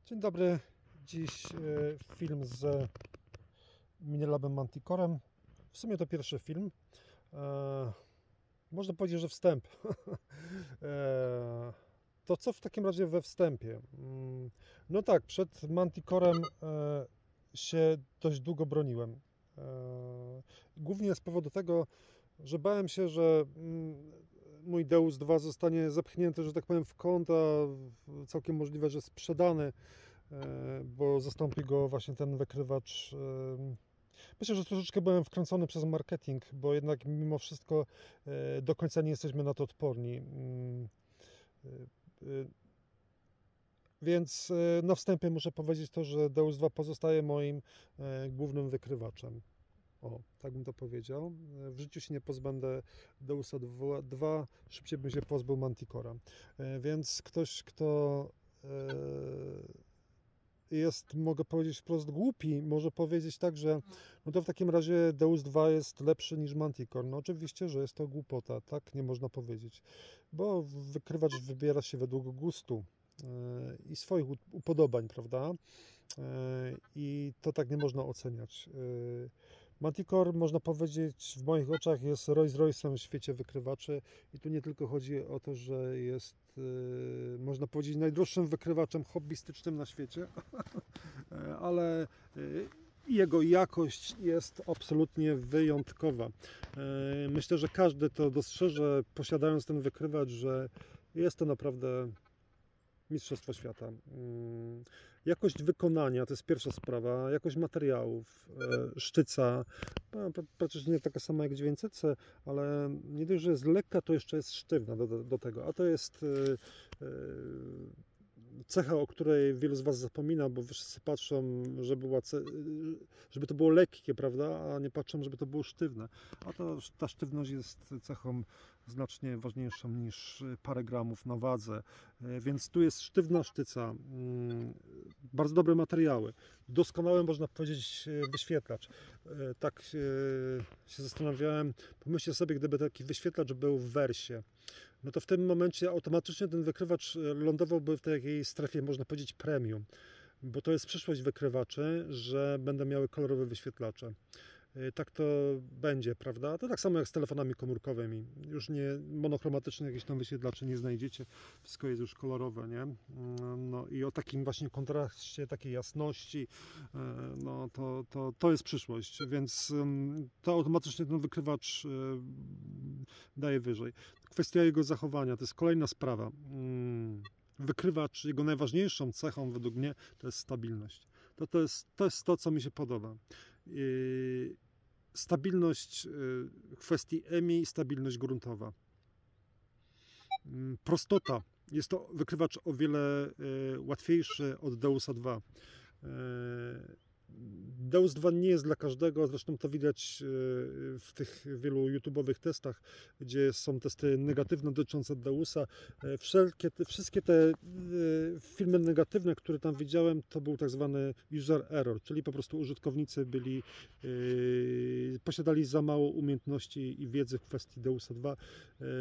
Dzień dobry. Dziś film z Minilabem Manticorem. W sumie to pierwszy film. Można powiedzieć, że wstęp. To co w takim razie we wstępie? No tak, przed Manticorem się dość długo broniłem. Głównie z powodu tego, że bałem się, że mój Deus 2 zostanie zepchnięty, że tak powiem, w kąt, a całkiem możliwe, że sprzedany, bo zastąpi go właśnie ten wykrywacz. Myślę, że troszeczkę byłem wkręcony przez marketing, bo jednak mimo wszystko do końca nie jesteśmy na to odporni. Więc na wstępie muszę powiedzieć to, że Deus 2 pozostaje moim głównym wykrywaczem. O, tak bym to powiedział. W życiu się nie pozbędę Deusa 2, szybciej bym się pozbył Manticora. Więc ktoś, kto jest, mogę powiedzieć wprost, głupi, może powiedzieć tak, że no to w takim razie Deus 2 jest lepszy niż Manticore. No oczywiście, że jest to głupota, tak nie można powiedzieć, bo wykrywacz wybiera się według gustu i swoich upodobań, prawda? I to tak nie można oceniać. Manticore, można powiedzieć, w moich oczach jest Rolls Royce'em w świecie wykrywaczy i tu nie tylko chodzi o to, że jest, można powiedzieć, najdroższym wykrywaczem hobbystycznym na świecie, ale jego jakość jest absolutnie wyjątkowa. Myślę, że każdy to dostrzeże, posiadając ten wykrywacz, że jest to naprawdę mistrzostwo świata. Jakość wykonania to jest pierwsza sprawa, jakość materiałów, sztyca, praktycznie nie taka sama jak 900, ale nie dość, że jest lekka, to jeszcze jest sztywna do tego, a to jest cecha, o której wielu z Was zapomina, bo wszyscy patrzą, żeby to było lekkie, prawda, a nie patrzą, żeby to było sztywne. A to ta sztywność jest cechą znacznie ważniejszą niż parę gramów na wadze. Więc tu jest sztywna sztyca, bardzo dobre materiały, doskonały, można powiedzieć, wyświetlacz. Tak się zastanawiałem, pomyślcie sobie, gdyby taki wyświetlacz był w Versie, no to w tym momencie automatycznie ten wykrywacz lądowałby w takiej strefie, można powiedzieć, premium, bo to jest przyszłość wykrywaczy, że będą miały kolorowe wyświetlacze. Tak to będzie, prawda? To tak samo jak z telefonami komórkowymi. Już nie monochromatycznych jakichś tam wyświetlaczy nie znajdziecie. Wszystko jest już kolorowe, nie? No i o takim właśnie kontraście, takiej jasności, no to jest przyszłość, więc to automatycznie ten wykrywacz daje wyżej. Kwestia jego zachowania to jest kolejna sprawa. Wykrywacz, jego najważniejszą cechą według mnie to jest stabilność. To jest to, co mi się podoba. Stabilność w kwestii EMI i stabilność gruntowa. Prostota. Jest to wykrywacz o wiele łatwiejszy od Deusa 2. Deus 2 nie jest dla każdego, zresztą to widać w tych wielu YouTube'owych testach, gdzie są testy negatywne dotyczące Deusa. Wszystkie te filmy negatywne, które tam widziałem, to był tak zwany user error, czyli po prostu użytkownicy posiadali za mało umiejętności i wiedzy w kwestii Deusa 2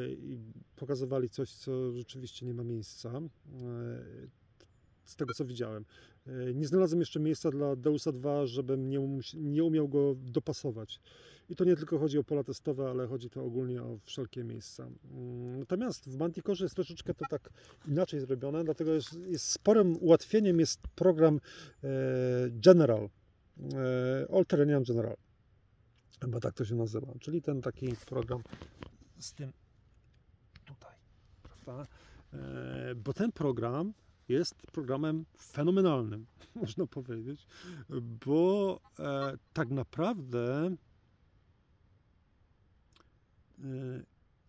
i pokazywali coś, co rzeczywiście nie ma miejsca. Z tego, co widziałem. Nie znalazłem jeszcze miejsca dla Deusa 2, żebym nie umiał go dopasować. I to nie tylko chodzi o pola testowe, ale chodzi to ogólnie o wszelkie miejsca. Natomiast w Manticorze jest troszeczkę to tak inaczej zrobione, dlatego jest sporym ułatwieniem jest program General, All-Terrain General, chyba tak to się nazywa, czyli ten taki program z tym tutaj, prawda? Bo ten program jest programem fenomenalnym, można powiedzieć, bo tak naprawdę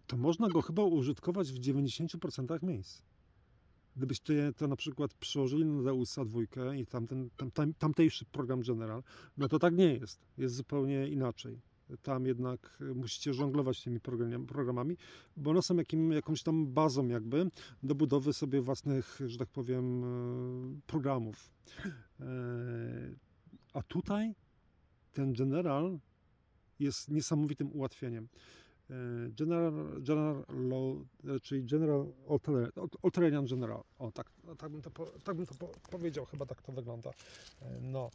to można go chyba użytkować w 90% miejsc. Gdybyście to na przykład przełożyli na Deusa 2 i tamtejszy program General, no to tak nie jest. Jest zupełnie inaczej. Tam jednak musicie żonglować tymi programami, bo one są jakąś tam bazą jakby do budowy sobie własnych, że tak powiem, programów. A tutaj ten General jest niesamowitym ułatwieniem. czyli General Alternian General. O, tak bym to powiedział, chyba tak to wygląda. No,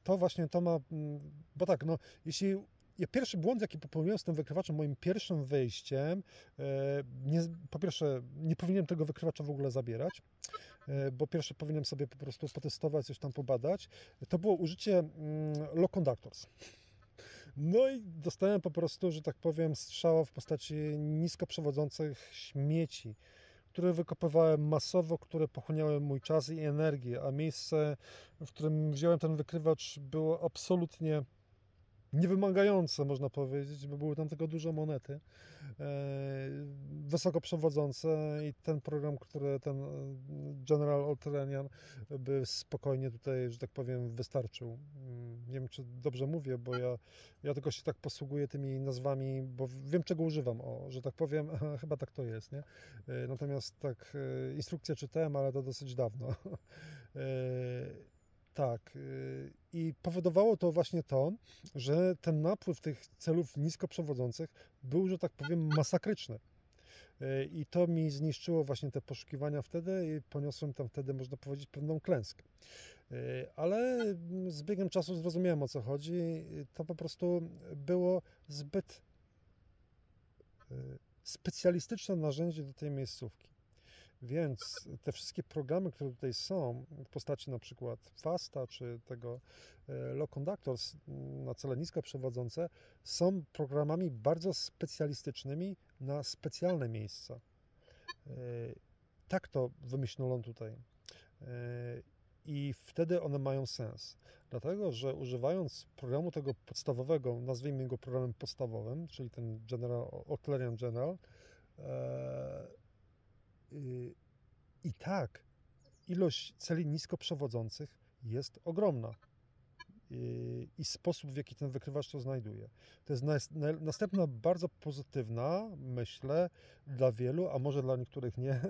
to właśnie to ma, bo tak, no, jeśli ja pierwszy błąd, jaki popełniłem z tym wykrywaczem, moim pierwszym wyjściem, po pierwsze, nie powinienem tego wykrywacza w ogóle zabierać, bo pierwsze powinienem sobie po prostu potestować, coś tam pobadać, to było użycie low conductors. No i dostałem po prostu, że tak powiem, strzała w postaci nisko przewodzących śmieci, które wykopywałem masowo, które pochłaniały mój czas i energię, a miejsce, w którym wziąłem ten wykrywacz, było absolutnie niewymagające, można powiedzieć, bo były tam tylko duże monety, wysoko przewodzące i ten program, ten General Alternian by spokojnie tutaj, że tak powiem, wystarczył. Nie wiem, czy dobrze mówię, bo ja tylko się tak posługuję tymi nazwami, bo wiem, czego używam, że tak powiem, chyba tak to jest, nie? Natomiast tak, instrukcję czytałem, ale to dosyć dawno. Tak, i powodowało to właśnie to, że ten napływ tych celów niskoprzewodzących był, że tak powiem, masakryczny. I to mi zniszczyło właśnie te poszukiwania wtedy i poniosłem tam wtedy, można powiedzieć, pewną klęskę. Ale z biegiem czasu zrozumiałem, o co chodzi. To po prostu było zbyt specjalistyczne narzędzie do tej miejscówki. Więc te wszystkie programy, które tutaj są, w postaci na przykład FASTA czy tego Low Conductors na cele niskoprzewodzące, są programami bardzo specjalistycznymi na specjalne miejsca. Tak to wymyślono tutaj. I wtedy one mają sens. Dlatego, że używając programu tego podstawowego, nazwijmy go programem podstawowym, czyli ten Alternian General, i tak ilość celi niskoprzewodzących jest ogromna i sposób, w jaki ten wykrywacz to znajduje. To jest następna bardzo pozytywna, myślę, dla wielu, a może dla niektórych nie,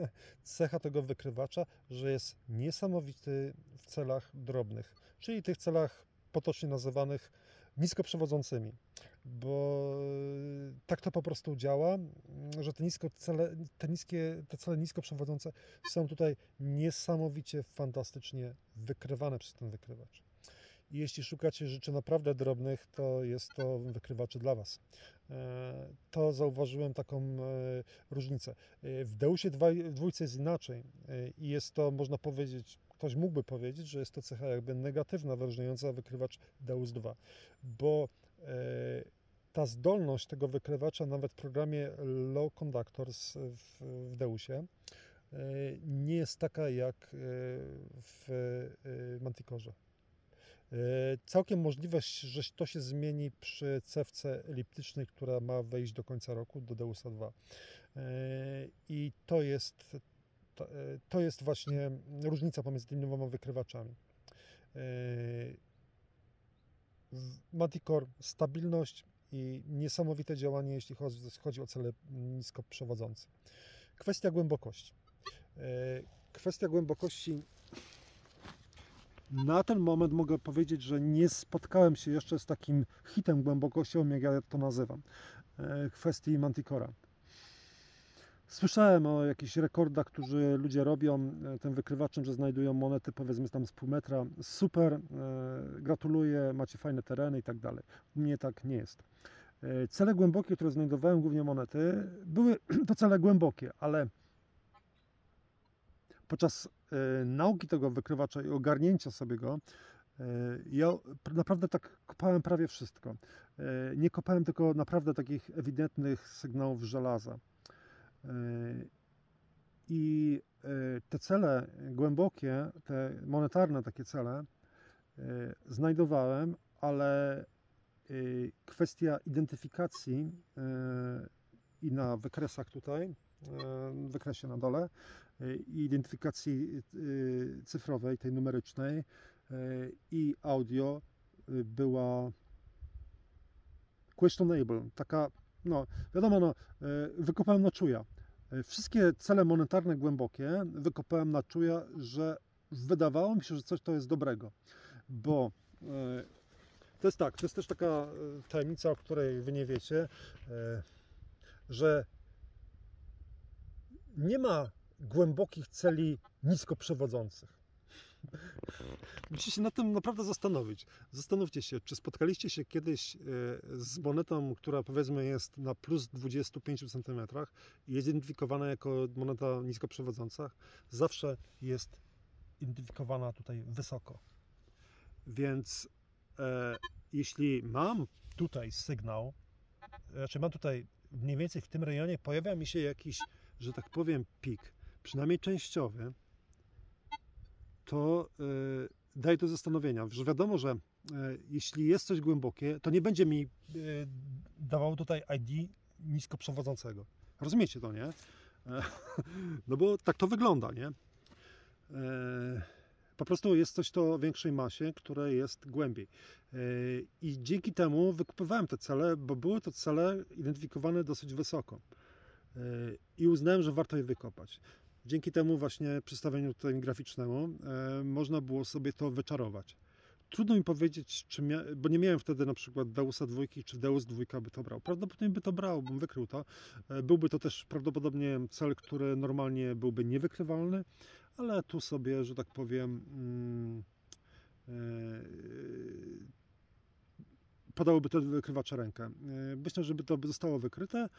cecha tego wykrywacza, że jest niesamowity w celach drobnych, czyli tych celach potocznie nazywanych niskoprzewodzącymi. Bo tak to po prostu działa, że te cele niskoprzewodzące są tutaj niesamowicie, fantastycznie wykrywane przez ten wykrywacz. I jeśli szukacie rzeczy naprawdę drobnych, to jest to wykrywacze dla Was. To zauważyłem taką różnicę. W Deusie 2 jest inaczej i jest to, można powiedzieć, ktoś mógłby powiedzieć, że jest to cecha jakby negatywna, wyróżniająca wykrywacz Deus 2, bo ta zdolność tego wykrywacza nawet w programie Low Conductors w Deusie nie jest taka jak w Manticorze. Całkiem możliwe, że to się zmieni przy cewce eliptycznej, która ma wejść do końca roku, do Deusa 2. I to jest właśnie różnica pomiędzy tymi dwoma wykrywaczami. Manticore stabilność i niesamowite działanie, jeśli chodzi o cele niskoprzewodzące. Kwestia głębokości. Kwestia głębokości. Na ten moment mogę powiedzieć, że nie spotkałem się jeszcze z takim hitem głębokością, jak ja to nazywam, kwestii Manticora. Słyszałem o jakichś rekordach, które ludzie robią tym wykrywaczem, że znajdują monety powiedzmy tam z pół metra. Super, gratuluję, macie fajne tereny i tak dalej. U mnie tak nie jest. Cele głębokie, które znajdowałem, głównie monety, były to cele głębokie, ale podczas nauki tego wykrywacza i ogarnięcia sobie go, ja naprawdę tak kopałem prawie wszystko. Nie kopałem tylko naprawdę takich ewidentnych sygnałów żelaza. I te cele głębokie, te monetarne takie cele znajdowałem, ale kwestia identyfikacji i na wykresach tutaj, w wykresie na dole, i identyfikacji cyfrowej, tej numerycznej i audio była questionable, taka, no wiadomo, wykopałem na czuja. Wszystkie cele monetarne głębokie wykopałem na czuja, że wydawało mi się, że coś to jest dobrego, bo To jest tak, to jest też taka tajemnica, o której wy nie wiecie, że nie ma głębokich celi niskoprzewodzących. Musicie się nad tym naprawdę zastanowić. Zastanówcie się, czy spotkaliście się kiedyś z monetą, która powiedzmy jest na plus 25 cm i jest identyfikowana jako moneta niskoprzewodząca. Zawsze jest identyfikowana tutaj wysoko. Więc jeśli mam tutaj sygnał, znaczy mam tutaj mniej więcej w tym rejonie, pojawia mi się jakiś, że tak powiem, pik, przynajmniej częściowy, to daje do zastanowienia, że wiadomo, że jeśli jest coś głębokie, to nie będzie mi dawało tutaj ID niskoprzewodzącego. Rozumiecie to, nie? No bo tak to wygląda, nie? Po prostu jest coś to o większej masie, które jest głębiej. I dzięki temu wykupywałem te cele, bo były to cele identyfikowane dosyć wysoko. I uznałem, że warto je wykopać. Dzięki temu właśnie przedstawieniu tutaj graficznemu można było sobie to wyczarować. Trudno mi powiedzieć, bo nie miałem wtedy na przykład Deusa 2, czy Deus 2 by to brał. Prawdopodobnie by to brał, bym wykrył to. Byłby to też prawdopodobnie cel, który normalnie byłby niewykrywalny, ale tu sobie, że tak powiem, podałoby to wykrywacza rękę. Myślę, żeby to zostało wykryte,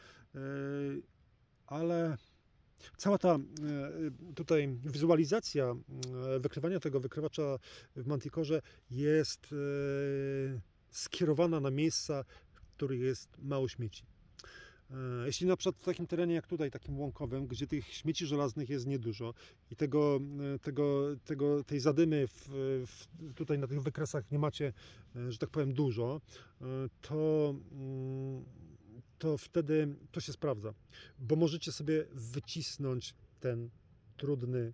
ale cała ta tutaj wizualizacja wykrywania tego wykrywacza w Manticorze jest skierowana na miejsca, w których jest mało śmieci. Jeśli na przykład w takim terenie jak tutaj, takim łąkowym, gdzie tych śmieci żelaznych jest niedużo i tej zadymy tutaj na tych wykresach nie macie, że tak powiem, dużo, to wtedy to się sprawdza, bo możecie sobie wycisnąć ten trudny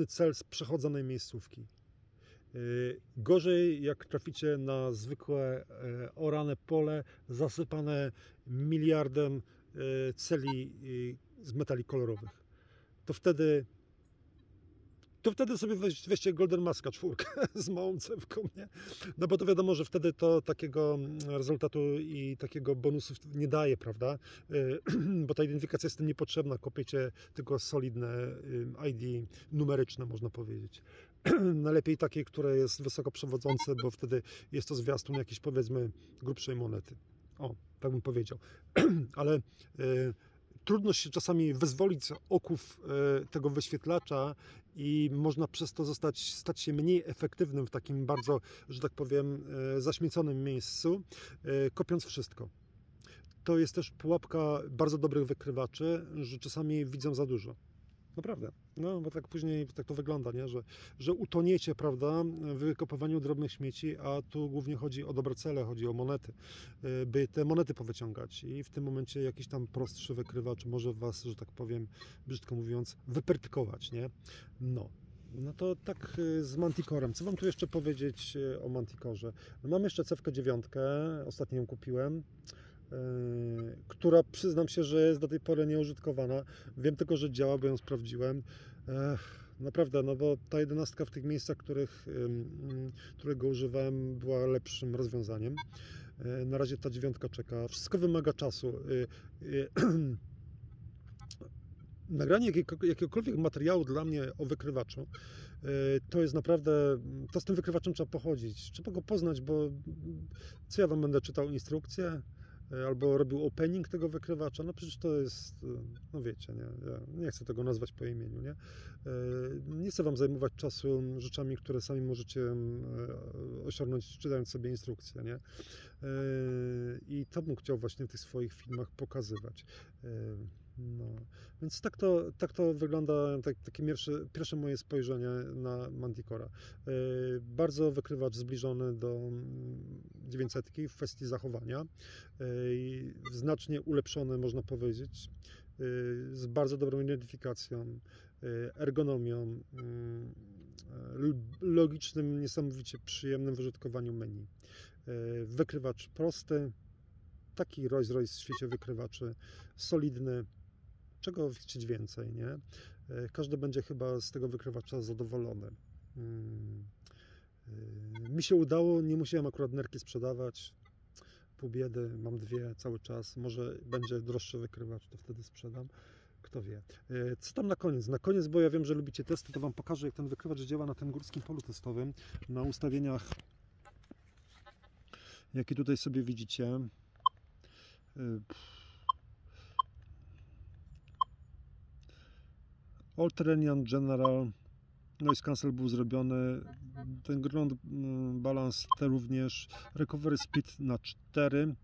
cel z przechodzonej miejscówki. Gorzej jak traficie na zwykłe orane pole zasypane miliardem celi z metali kolorowych. To wtedy sobie weźcie Golden Maska 4 z małą cewką, nie? No bo to wiadomo, że wtedy to takiego rezultatu i takiego bonusu nie daje, prawda? Bo ta identyfikacja jest tym niepotrzebna, kopiecie tylko solidne ID numeryczne, można powiedzieć. Najlepiej takie, które jest wysoko przewodzące, bo wtedy jest to zwiastun jakiejś, powiedzmy, grubszej monety. O, tak bym powiedział. Ale trudno się czasami wyzwolić z oków tego wyświetlacza i można przez to stać się mniej efektywnym w takim bardzo, że tak powiem, zaśmieconym miejscu, kopiąc wszystko. To jest też pułapka bardzo dobrych wykrywaczy, że czasami widzą za dużo. Naprawdę. No, bo tak później tak to wygląda, nie? Że utoniecie, prawda, w wykopywaniu drobnych śmieci, a tu głównie chodzi o dobre cele, chodzi o monety, by te monety powyciągać i w tym momencie jakiś tam prostszy wykrywacz może was, że tak powiem, brzydko mówiąc, wypertykować, nie? No to tak z Manticorem. Co wam tu jeszcze powiedzieć o Manticorze? No, mam jeszcze cewkę 9, ostatnio ją kupiłem, która przyznam się, że jest do tej pory nieużytkowana. Wiem tylko, że działa, bo ją sprawdziłem. Naprawdę, no bo ta 11 w tych miejscach, którego używałem, była lepszym rozwiązaniem. Na razie ta 9 czeka. Wszystko wymaga czasu. Nagranie jakiegokolwiek materiału dla mnie o wykrywaczu to jest naprawdę, to z tym wykrywaczem trzeba pochodzić, trzeba go poznać, bo co ja wam będę czytał instrukcję albo robił opening tego wykrywacza, no przecież to jest, no wiecie, nie? Ja nie chcę tego nazwać po imieniu, nie? Nie chcę wam zajmować czasu rzeczami, które sami możecie osiągnąć, czytając sobie instrukcję, nie? I to bym chciał właśnie w tych swoich filmach pokazywać. No, więc tak to wygląda, takie pierwsze moje spojrzenie na Manticora. Bardzo wykrywacz zbliżony do 900 w kwestii zachowania, znacznie ulepszony, można powiedzieć, z bardzo dobrą identyfikacją, ergonomią, logicznym, niesamowicie przyjemnym w użytkowaniu menu. Wykrywacz prosty, taki Rolls Royce w świecie wykrywaczy, solidny. Czego chcieć więcej, nie? Każdy będzie chyba z tego wykrywacza zadowolony. Mi się udało, nie musiałem akurat nerki sprzedawać. Pół biedy, mam dwie cały czas. Może będzie droższy wykrywacz, to wtedy sprzedam. Kto wie. Co tam na koniec? Na koniec, bo ja wiem, że lubicie testy, to Wam pokażę, jak ten wykrywacz działa na tym górskim polu testowym. Na ustawieniach, jakie tutaj sobie widzicie. All Terrain General, Noise Cancel był zrobiony, ten ground balance te również, recovery speed na 4,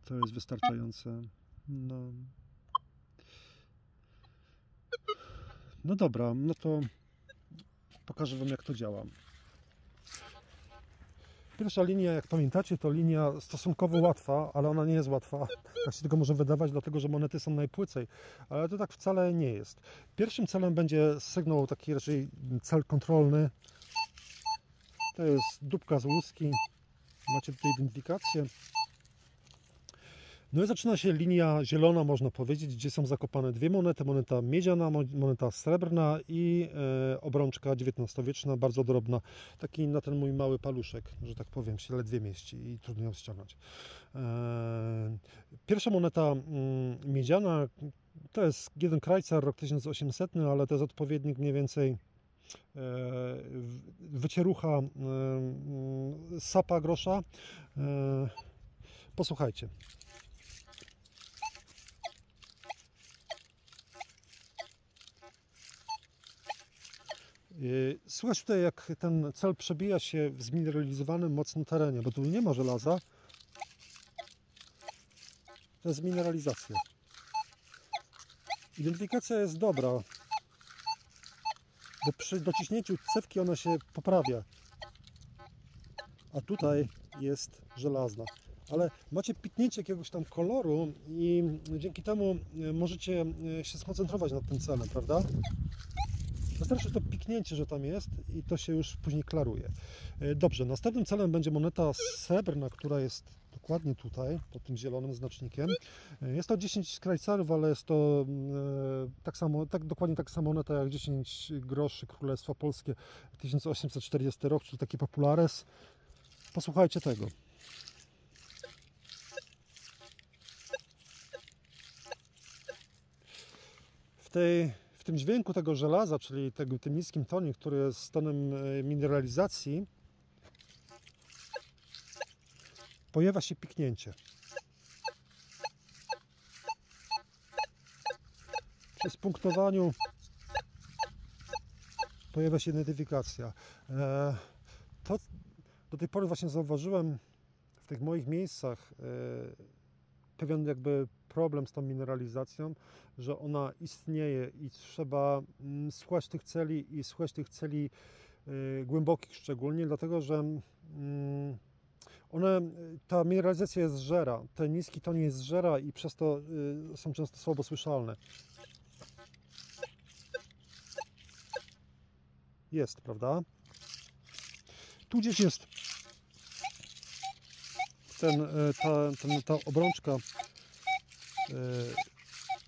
to jest wystarczające. No dobra, no to pokażę Wam, jak to działa. Pierwsza linia, jak pamiętacie, to linia stosunkowo łatwa, ale ona nie jest łatwa. Tak się tego może wydawać, dlatego że monety są najpłycej, ale to tak wcale nie jest. Pierwszym celem będzie sygnał taki raczej cel kontrolny. To jest dupka z łuski. Macie tutaj identyfikację. No i zaczyna się linia zielona, można powiedzieć, gdzie są zakopane dwie monety. Moneta miedziana, moneta srebrna i obrączka XIX-wieczna, bardzo drobna. Taki na ten mój mały paluszek, że tak powiem, się ledwie mieści i trudno ją ściągnąć. Pierwsza moneta miedziana to jest jeden Kreuzer, rok 1800, ale to jest odpowiednik mniej więcej wycierucha sapa grosza. Posłuchajcie. Słychać tutaj, jak ten cel przebija się w zmineralizowanym mocno terenie, bo tu nie ma żelaza. To jest mineralizacja. Identyfikacja jest dobra, bo przy dociśnięciu cewki ona się poprawia. A tutaj jest żelazna. Ale macie piknięcie jakiegoś tam koloru i dzięki temu możecie się skoncentrować nad tym celem, prawda? Wystarczy to piknięcie, że tam jest i to się już później klaruje. Dobrze, następnym celem będzie moneta srebrna, która jest dokładnie tutaj, pod tym zielonym znacznikiem. Jest to 10 Kreuzerów, ale jest to dokładnie tak samo moneta jak 10 groszy Królestwa Polskie 1840 rok, czyli taki Populares. Posłuchajcie tego. W tym dźwięku tego żelaza, czyli tym niskim tonie, który jest tonem mineralizacji, pojawia się piknięcie. Przy spunktowaniu pojawia się identyfikacja. To do tej pory właśnie zauważyłem w tych moich miejscach pewien jakby problem z tą mineralizacją, że ona istnieje i trzeba słuchać tych celi i słuchać tych celi głębokich szczególnie, dlatego że ta mineralizacja jest żera, ten niski ton jest żera i przez to są często słabo słyszalne. Jest, prawda? Tu gdzieś jest ta obrączka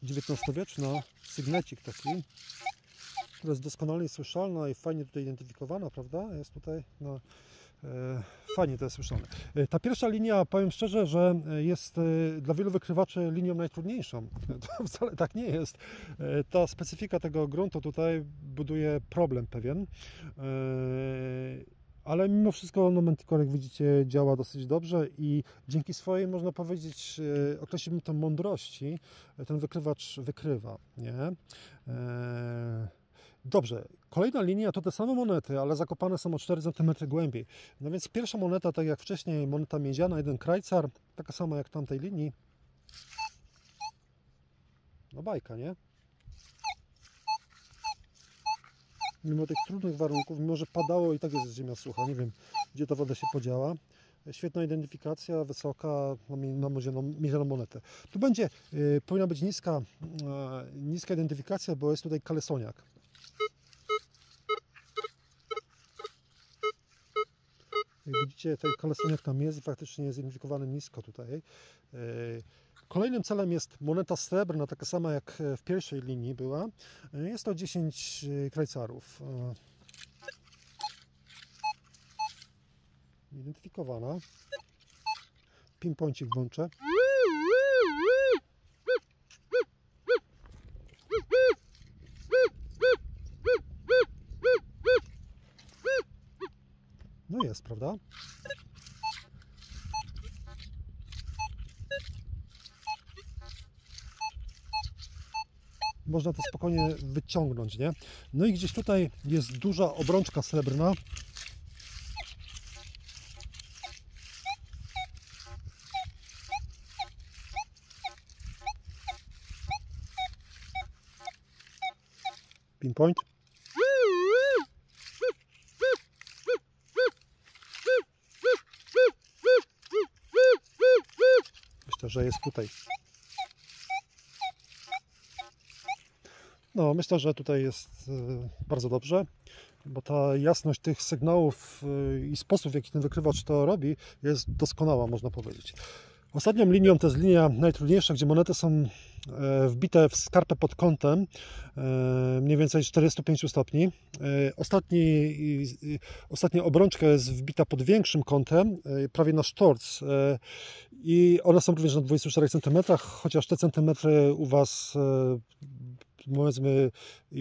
XIX-wieczna, sygnecik taki, która jest doskonale słyszalna i fajnie tutaj identyfikowana, prawda? Jest tutaj, no, fajnie to jest słyszalne. Ta pierwsza linia, powiem szczerze, że jest dla wielu wykrywaczy linią najtrudniejszą. To wcale tak nie jest. Ta specyfika tego gruntu tutaj buduje problem pewien. Ale mimo wszystko Manticore, jak widzicie, działa dosyć dobrze i dzięki swojej, można powiedzieć, określiłbym to mądrości, ten wykrywacz wykrywa, nie? Dobrze, kolejna linia to te same monety, ale zakopane są o 4 cm głębiej. No więc pierwsza moneta, tak jak wcześniej, moneta miedziana, jeden Kreuzer, taka sama jak w tamtej linii. No bajka, nie? Mimo tych trudnych warunków, mimo że padało i tak jest ziemia sucha, nie wiem gdzie ta woda się podziała. Świetna identyfikacja, wysoka, na miedzianą monetę. Tu powinna być niska identyfikacja, bo jest tutaj kalesoniak. Jak widzicie, ten kalesoniak tam jest i faktycznie jest identyfikowany nisko tutaj. Kolejnym celem jest moneta srebrna, taka sama jak w pierwszej linii była. Jest to 10 Kreuzerów. identyfikowana. Pinpointik włączę. No jest, prawda? Można to spokojnie wyciągnąć, nie? No i gdzieś tutaj jest duża obrączka srebrna. Pinpoint. Myślę, że jest tutaj. No, myślę, że tutaj jest bardzo dobrze, bo ta jasność tych sygnałów i sposób, w jaki ten wykrywacz to robi, jest doskonała, można powiedzieć. Ostatnią linią to jest linia najtrudniejsza, gdzie monety są wbite w skarpę pod kątem mniej więcej 45 stopni. Ostatnia obrączka jest wbita pod większym kątem, prawie na sztorc, i one są również na 24 cm, chociaż te centymetry u Was, powiedzmy,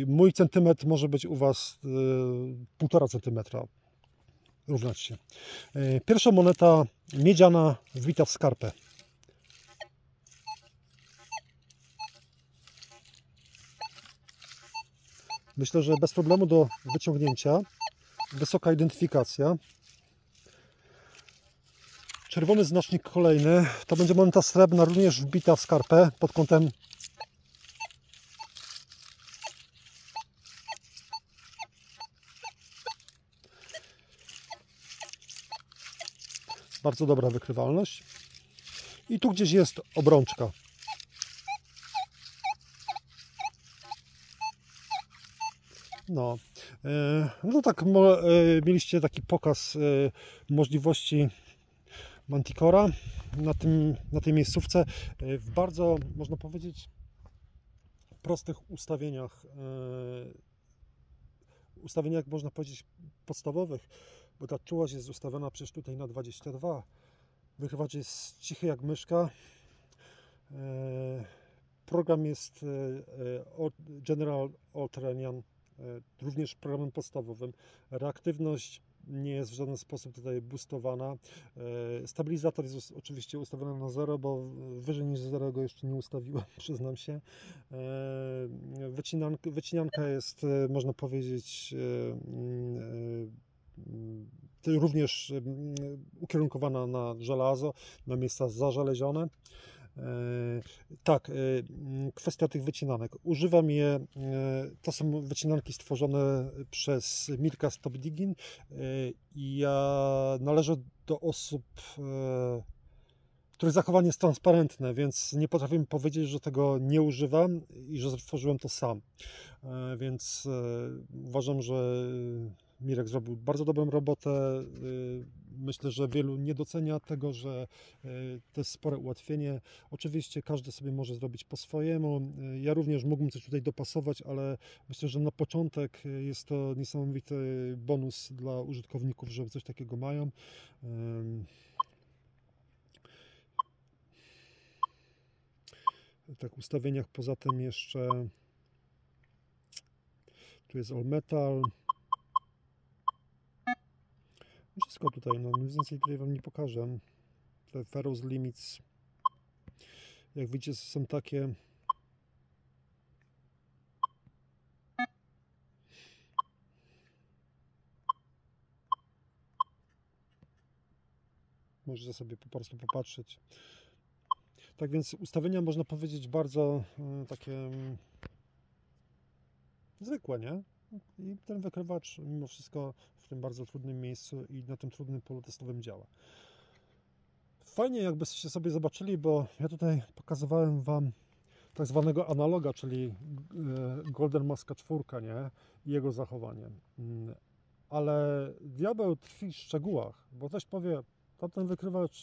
mój centymetr może być u Was 1,5 cm. Równać się. Pierwsza moneta miedziana wbita w skarpę. Myślę, że bez problemu do wyciągnięcia. Wysoka identyfikacja. Czerwony znacznik kolejny. To będzie moneta srebrna, również wbita w skarpę pod kątem . Bardzo dobra wykrywalność. I tu gdzieś jest obrączka. No tak, mieliście taki pokaz możliwości Manticora na tej miejscówce w bardzo, można powiedzieć, prostych ustawieniach, można powiedzieć, podstawowych, bo ta czułość jest ustawiona przecież tutaj na 22. Wykrywacz jest cichy jak myszka. Program jest General All-Terrain, również programem podstawowym. Reaktywność nie jest w żaden sposób tutaj boostowana. Stabilizator jest oczywiście ustawiony na 0, bo wyżej niż 0 go jeszcze nie ustawiłem, przyznam się. Wycinanka jest, można powiedzieć, również ukierunkowana na żelazo, na miejsca zażelezione. Tak, kwestia tych wycinanek. Używam je, to są wycinanki stworzone przez Mirka Stopdigin i ja należę do osób, których zachowanie jest transparentne, więc nie potrafię powiedzieć, że tego nie używam i że stworzyłem to sam. Więc uważam, że Mirek zrobił bardzo dobrą robotę. Myślę, że wielu nie docenia tego, że to jest spore ułatwienie. Oczywiście każdy sobie może zrobić po swojemu. Ja również mógłbym coś tutaj dopasować, ale myślę, że na początek jest to niesamowity bonus dla użytkowników, że coś takiego mają. Tak, w ustawieniach poza tym jeszcze tu jest All Metal. Wszystko tutaj, no nic więcej tutaj Wam nie pokażę. Te Ferrous Limits, jak widzicie, są takie. Możecie sobie po prostu popatrzeć. Tak więc ustawienia, można powiedzieć, bardzo takie zwykłe, nie? I ten wykrywacz mimo wszystko w tym bardzo trudnym miejscu i na tym trudnym polu testowym działa. Fajnie, jakbyście sobie zobaczyli, bo ja tutaj pokazywałem Wam tak zwanego analoga, czyli Golden Maska 4, nie? I jego zachowanie. Ale diabeł tkwi w szczegółach, bo ktoś powie, tamten wykrywacz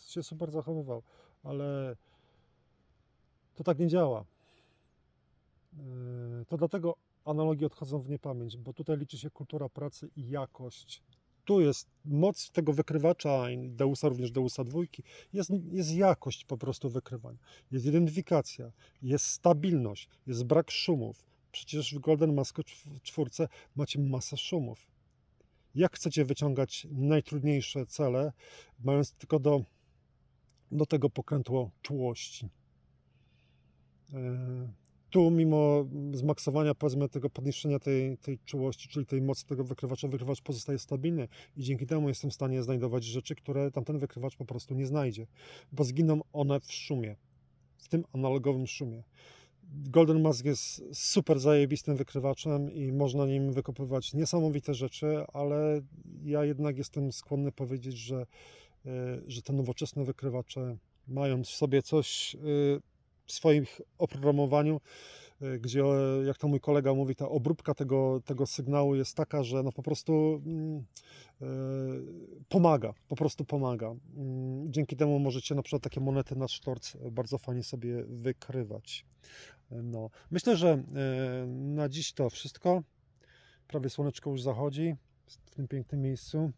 się super zachowywał, ale to tak nie działa. To dlatego analogie odchodzą w niepamięć, bo tutaj liczy się kultura pracy i jakość tu jest moc tego wykrywacza, i Deusa, również Deusa 2, jest jakość po prostu wykrywania, jest identyfikacja, jest stabilność, jest brak szumów. Przecież w Golden Mask 4 macie masę szumów. Jak chcecie wyciągać najtrudniejsze cele, mając tylko do tego pokrętło czułości? Tu mimo zmaksowania, powiedzmy, tego podniesienia tej czułości, czyli tej mocy tego wykrywacza, wykrywacz pozostaje stabilny i dzięki temu jestem w stanie znajdować rzeczy, które tamten wykrywacz po prostu nie znajdzie, bo zginą one w szumie, w tym analogowym szumie. Golden Mask jest super zajebistym wykrywaczem i można nim wykopywać niesamowite rzeczy, ale ja jednak jestem skłonny powiedzieć, że te nowoczesne wykrywacze mają w sobie coś w swoim oprogramowaniu, gdzie, jak to mój kolega mówi, ta obróbka tego sygnału jest taka, że no po prostu pomaga, po prostu pomaga. Dzięki temu możecie na przykład takie monety na sztorc bardzo fajnie sobie wykrywać. No. Myślę, że na dziś to wszystko. Prawie słoneczko już zachodzi w tym pięknym miejscu.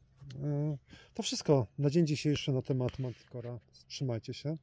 To wszystko na dzień dzisiejszy na temat Manticora. Trzymajcie się.